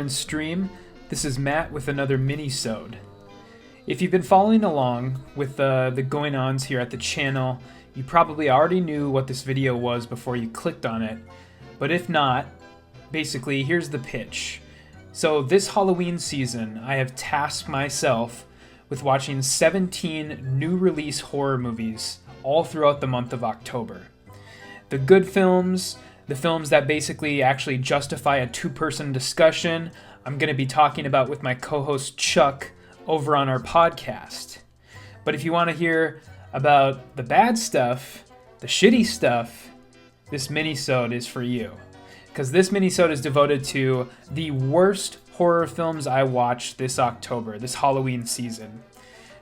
and stream. This is Matt with another Minisode. If you've been following along with the going-ons here at the channel, you probably already knew what this video was before you clicked on it. But if not, basically, here's the pitch. So this Halloween season, I have tasked myself with watching 17 new release horror movies all throughout the month of October. The good films, the films that basically actually justify a two-person discussion, I'm going to be talking about with my co-host Chuck over on our podcast. But if you want to hear about the bad stuff, the shitty stuff, this minisode is for you. Because this minisode is devoted to the worst horror films I watched this October, this Halloween season.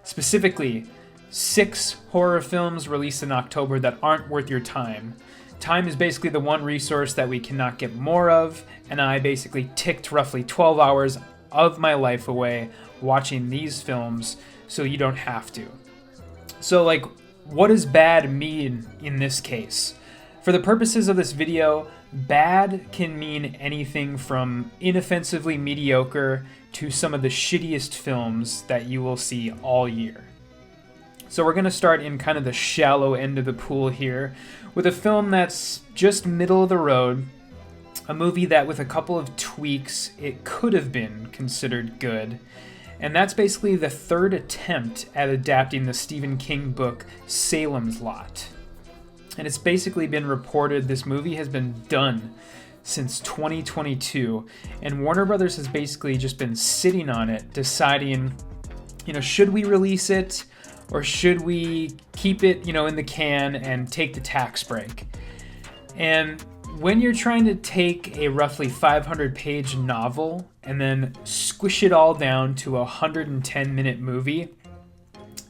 Specifically, 6 horror films released in October that aren't worth your time. Time is basically the one resource that we cannot get more of, and I basically ticked roughly 12 hours of my life away watching these films so you don't have to. So, what does bad mean in this case? For the purposes of this video, bad can mean anything from inoffensively mediocre to some of the shittiest films that you will see all year. So we're going to start in kind of the shallow end of the pool here with a film that's just middle of the road, a movie that with a couple of tweaks, it could have been considered good. And that's basically the third attempt at adapting the Stephen King book Salem's Lot. And it's basically been reported this movie has been done since 2022, and Warner Brothers has basically just been sitting on it, deciding, should we release it or should we keep it, in the can and take the tax break? And when you're trying to take a roughly 500-page novel and then squish it all down to a 110-minute movie,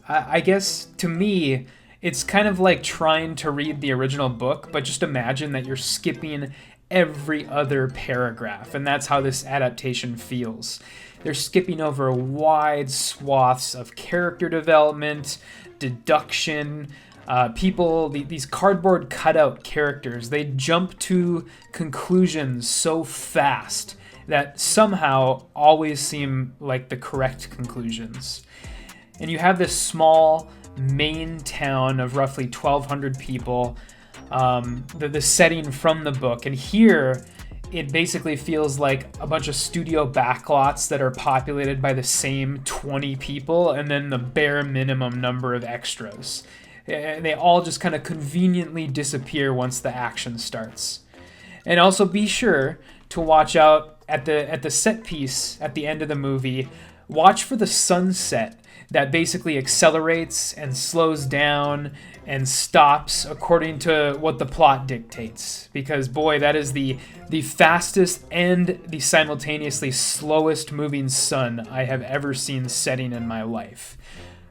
I guess to me, it's kind of like trying to read the original book, but just imagine that you're skipping every other paragraph, and that's how this adaptation feels. They're skipping over wide swaths of character development, deduction, people, these cardboard cutout characters, they jump to conclusions so fast that somehow always seem like the correct conclusions. And you have this small main town of roughly 1,200 people, the setting from the book. And here, it basically feels like a bunch of studio backlots that are populated by the same 20 people and then the bare minimum number of extras. And they all just kind of conveniently disappear once the action starts. And also be sure to watch out at the set piece at the end of the movie. Watch for the sunset that basically accelerates and slows down and stops according to what the plot dictates. Because boy, that is the fastest and the simultaneously slowest moving sun I have ever seen setting in my life.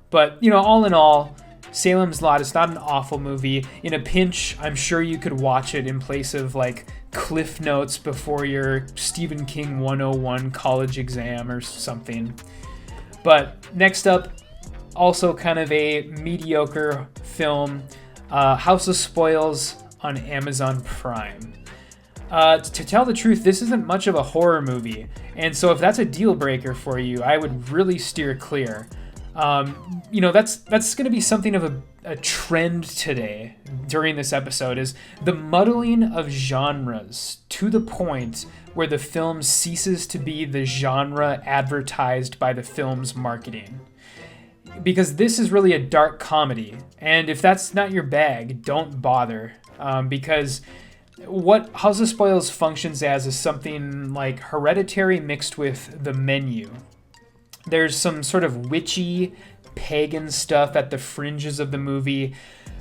But, all in all, Salem's Lot is not an awful movie. In a pinch, I'm sure you could watch it in place of Cliff Notes before your Stephen King 101 college exam or something. But next up, also kind of a mediocre film, House of Spoils on Amazon Prime. To tell the truth, this isn't much of a horror movie, and so if that's a deal breaker for you, I would really steer clear. That's going to be something of a trend today during this episode, is the muddling of genres to the point where the film ceases to be the genre advertised by the film's marketing. Because this is really a dark comedy, and if that's not your bag, don't bother. Because what House of Spoils functions as is something like Hereditary mixed with The Menu. There's some sort of witchy, pagan stuff at the fringes of the movie,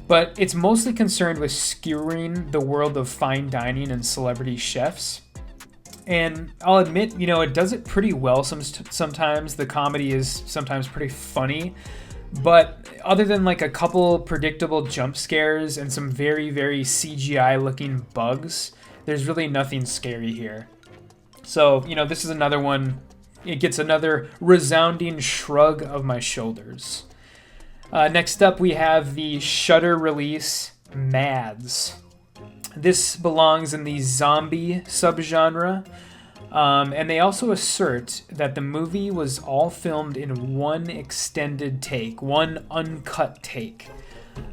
but it's mostly concerned with skewering the world of fine dining and celebrity chefs. And I'll admit, it does it pretty well sometimes. The comedy is sometimes pretty funny. But other than a couple predictable jump scares and some very, very CGI-looking bugs, there's really nothing scary here. So, this is another one. It gets another resounding shrug of my shoulders. Next up, we have the Shudder release, Mads. This belongs in the zombie subgenre. And they also assert that the movie was all filmed in one extended take, one uncut take.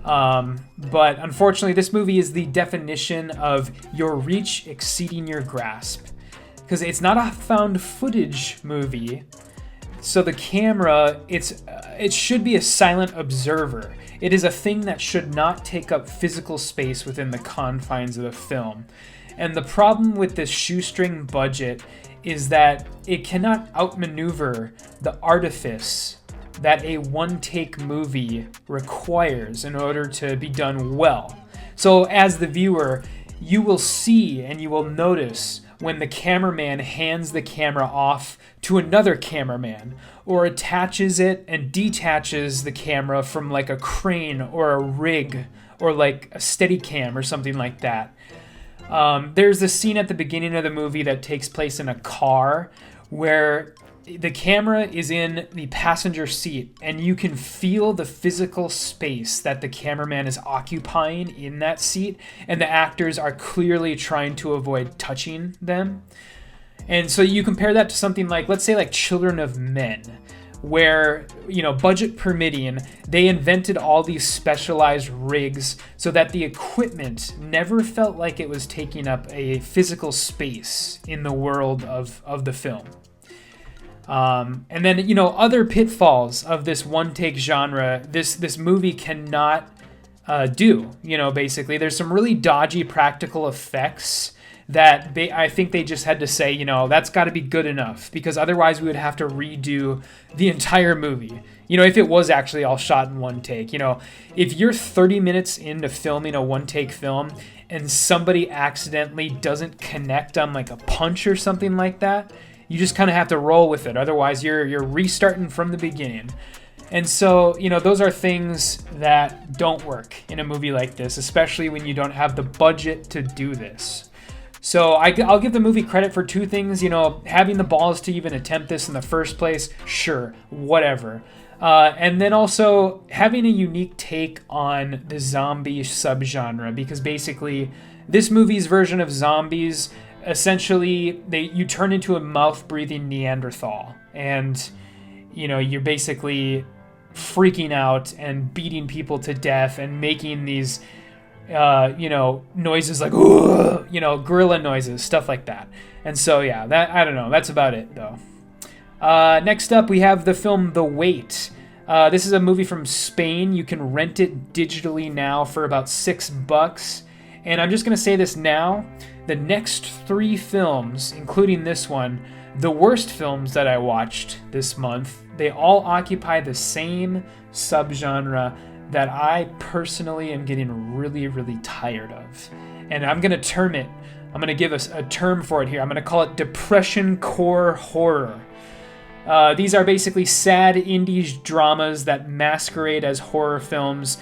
But unfortunately, this movie is the definition of your reach exceeding your grasp. Because it's not a found footage movie, so the camera, it should be a silent observer. It is a thing that should not take up physical space within the confines of the film. And the problem with this shoestring budget is that it cannot outmaneuver the artifice that a one-take movie requires in order to be done well. So as the viewer, you will see and you will notice when the cameraman hands the camera off to another cameraman, or attaches it and detaches the camera from like a crane or a rig or like a Steadicam or something like that. There's a scene at the beginning of the movie that takes place in a car where the camera is in the passenger seat and you can feel the physical space that the cameraman is occupying in that seat, and the actors are clearly trying to avoid touching them. And so you compare that to something like, let's say like Children of Men, where, budget permitting, they invented all these specialized rigs so that the equipment never felt like it was taking up a physical space in the world of the film. And then, other pitfalls of this one-take genre, this movie cannot do. Basically, there's some really dodgy practical effects that I think they just had to say, that's got to be good enough, because otherwise we would have to redo the entire movie. If it was actually all shot in one take. If you're 30 minutes into filming a one-take film and somebody accidentally doesn't connect on like a punch or something like that, you just kind of have to roll with it. Otherwise, you're restarting from the beginning. And so, those are things that don't work in a movie like this, especially when you don't have the budget to do this. So I'll give the movie credit for two things. Having the balls to even attempt this in the first place, sure, whatever. And then also having a unique take on the zombie subgenre, because basically this movie's version of zombies, essentially you turn into a mouth-breathing Neanderthal, and you're basically freaking out and beating people to death and making these noises like gorilla noises, stuff like that. And so yeah, that, I don't know, that's about it though. Next up we have the film The Wait. This is a movie from Spain. You can rent it digitally now for about $6. And I'm just gonna say this now, the next 3 films, including this one, the worst films that I watched this month, they all occupy the same subgenre that I personally am getting really, really tired of. And I'm going to give us a term for it here. I'm going to call it depression core horror. These are basically sad indie dramas that masquerade as horror films.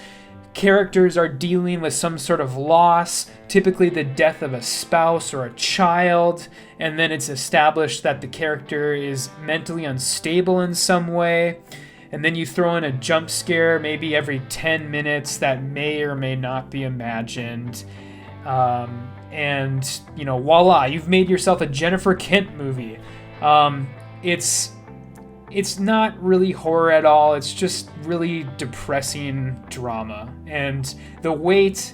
Characters are dealing with some sort of loss, typically the death of a spouse or a child, and then it's established that the character is mentally unstable in some way. And then you throw in a jump scare maybe every 10 minutes that may or may not be imagined. And, voila, you've made yourself a Jennifer Kent movie. It's not really horror at all. It's just really depressing drama. And The Wait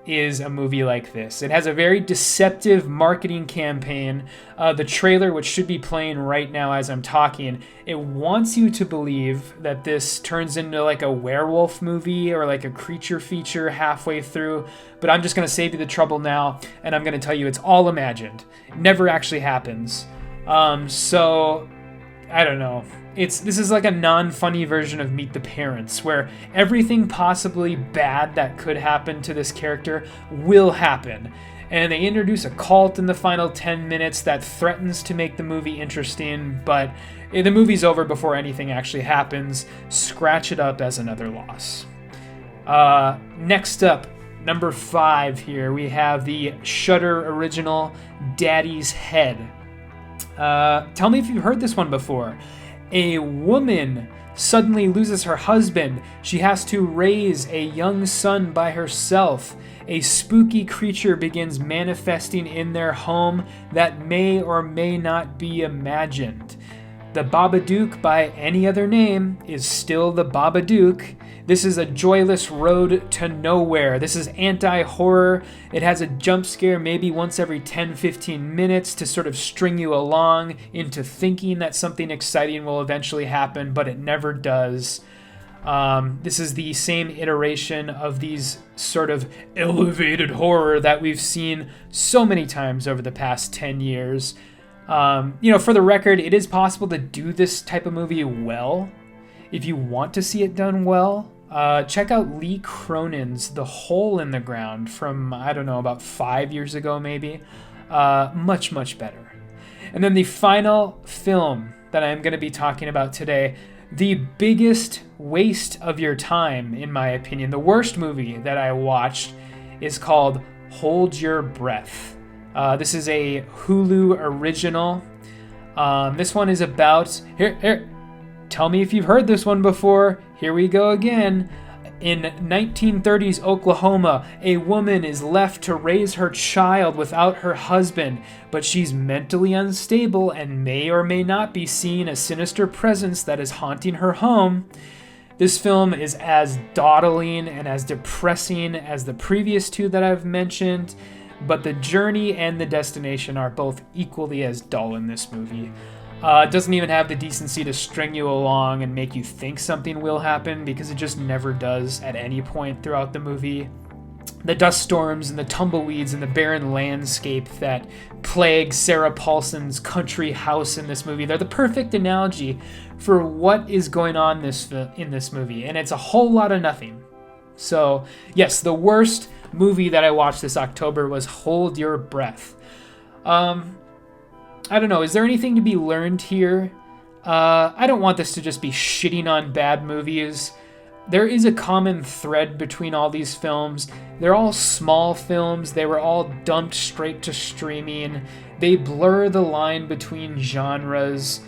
is a movie like this. It has a very deceptive marketing campaign. The trailer, which should be playing right now as I'm talking, it wants you to believe that this turns into like a werewolf movie or like a creature feature halfway through. But I'm just going to save you the trouble now, and I'm going to tell you it's all imagined. It never actually happens. So I don't know. This is like a non-funny version of Meet the Parents, where everything possibly bad that could happen to this character will happen. And they introduce a cult in the final 10 minutes that threatens to make the movie interesting, but the movie's over before anything actually happens. Scratch it up as another loss. Next up, number 5 here, we have the Shudder original Daddy's Head. Tell me if you've heard this one before. A woman suddenly loses her husband. She has to raise a young son by herself. A spooky creature begins manifesting in their home that may or may not be imagined. The Babadook, by any other name, is still the Babadook. This is a joyless road to nowhere. This is anti-horror. It has a jump scare maybe once every 10-15 minutes to sort of string you along into thinking that something exciting will eventually happen, but it never does. This is the same iteration of these sort of elevated horror that we've seen so many times over the past 10 years. For the record, it is possible to do this type of movie well. If you want to see it done well, check out Lee Cronin's The Hole in the Ground from, I don't know, about 5 years ago maybe. Much, much better. And then the final film that I'm going to be talking about today, the biggest waste of your time, in my opinion, the worst movie that I watched, is called Hold Your Breath. This is a Hulu original. This one is about... Here, tell me if you've heard this one before. Here we go again. In 1930s Oklahoma, a woman is left to raise her child without her husband, but she's mentally unstable and may or may not be seeing a sinister presence that is haunting her home. This film is as dawdling and as depressing as the previous two that I've mentioned, but the journey and the destination are both equally as dull in this movie. It doesn't even have the decency to string you along and make you think something will happen, because it just never does at any point throughout the movie. The dust storms and the tumbleweeds and the barren landscape that plague Sarah Paulson's country house in this movie, they're the perfect analogy for what is going on in this movie, and it's a whole lot of nothing. So, yes, the worst movie that I watched this October was Hold Your Breath. I don't know, is there anything to be learned here? I don't want this to just be shitting on bad movies. There is a common thread between all these films. They're all small films. They were all dumped straight to streaming. They blur the line between genres.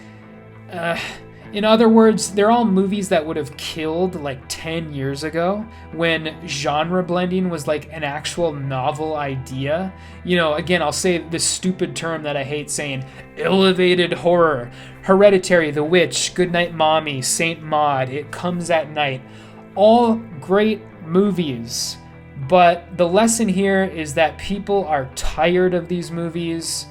In other words, they're all movies that would have killed like 10 years ago when genre blending was like an actual novel idea. Again, I'll say this stupid term that I hate saying, elevated horror. Hereditary, The Witch, Goodnight Mommy, Saint Maud, It Comes at Night. All great movies. But the lesson here is that people are tired of these movies,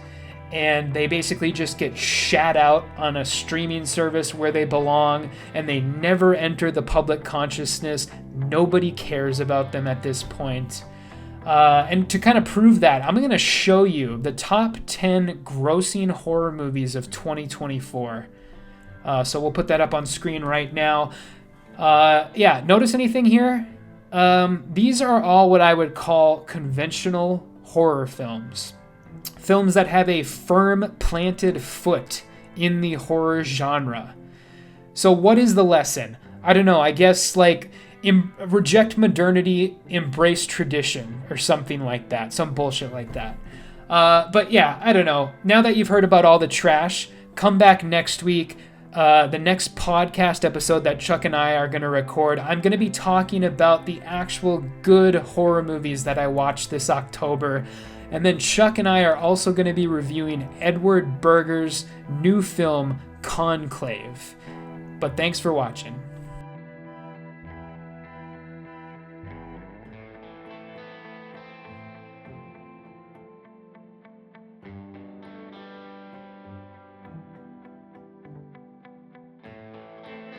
and they basically just get shat out on a streaming service where they belong, and they never enter the public consciousness. Nobody cares about them at this point. And to kind of prove that, I'm going to show you the top 10 grossing horror movies of 2024. So we'll put that up on screen right now. Notice anything here? These are all what I would call conventional horror films. Films that have a firm planted foot in the horror genre. So what is the lesson? I don't know, I guess reject modernity, embrace tradition, or something like that. Some bullshit like that. But yeah, I don't know. Now that you've heard about all the trash, come back next week. The next podcast episode that Chuck and I are going to record, I'm going to be talking about the actual good horror movies that I watched this October. And then Chuck and I are also going to be reviewing Edward Berger's new film, Conclave. But thanks for watching.